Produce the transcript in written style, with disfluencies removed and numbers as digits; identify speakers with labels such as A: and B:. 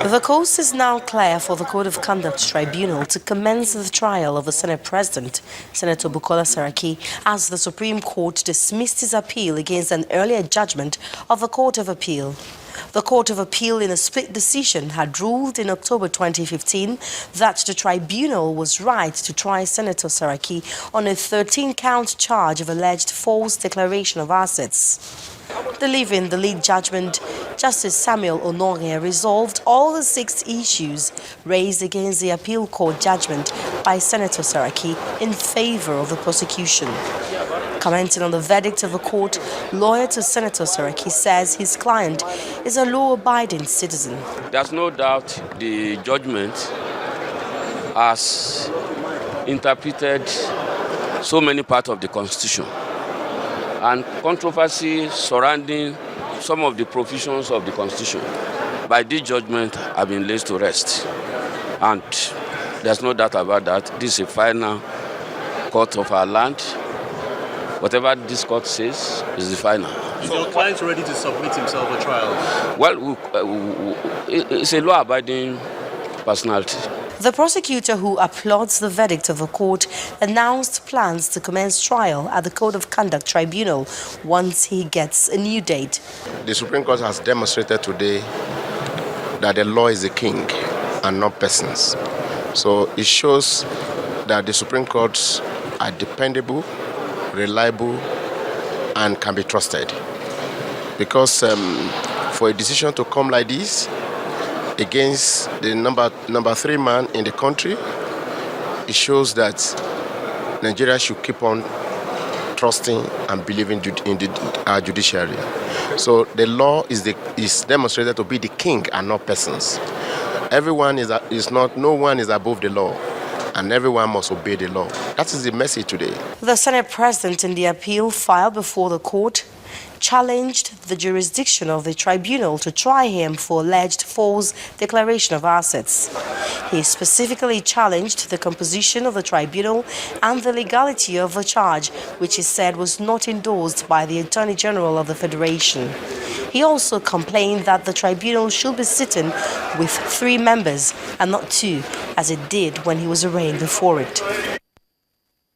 A: The coast is now clear for the Code of Conduct Tribunal to commence the trial of the Senate President, Senator Bukola Saraki, as the Supreme Court dismissed his appeal against an earlier judgment of the Court of Appeal. The Court of Appeal, in a split decision, had ruled in October 2015 that the tribunal was right to try Senator Saraki on a 13-count charge of alleged false declaration of assets. Delivering the lead judgment, Justice Samuel Onorie resolved all the 6 issues raised against the appeal court judgment by Senator Saraki in favor of the prosecution. Commenting on the verdict of the court, lawyer to Senator Saraki says his client is a law-abiding citizen.
B: There's no doubt the judgment has interpreted so many parts of the Constitution, and controversy surrounding some of the provisions of the Constitution by this judgment have been laid to rest. And there's no doubt about that. This is a final court of our land. Whatever this court says is the final.
C: Is your client ready to submit himself for trial?
B: Well, it's a law-abiding personality.
A: The prosecutor, who applauds the verdict of the court, announced plans to commence trial at the Code of Conduct Tribunal once he gets a new date.
D: The Supreme Court has demonstrated today that the law is the king and not persons. So it shows that the Supreme Courts are dependable, reliable, and can be trusted. Because for a decision to come like this against the number 3 man in the country, it shows that Nigeria should keep on trusting and believing in our judiciary. So the law is demonstrated to be the king and not persons. No one is above the law, and everyone must obey the law. That is the message today.
A: The Senate President, in the appeal filed before the court, challenged the jurisdiction of the tribunal to try him for alleged false declaration of assets. He specifically challenged the composition of the tribunal and the legality of the charge, which he said was not endorsed by the Attorney General of the Federation. He also complained that the tribunal should be sitting with 3 members and not 2, as it did when he was arraigned before it.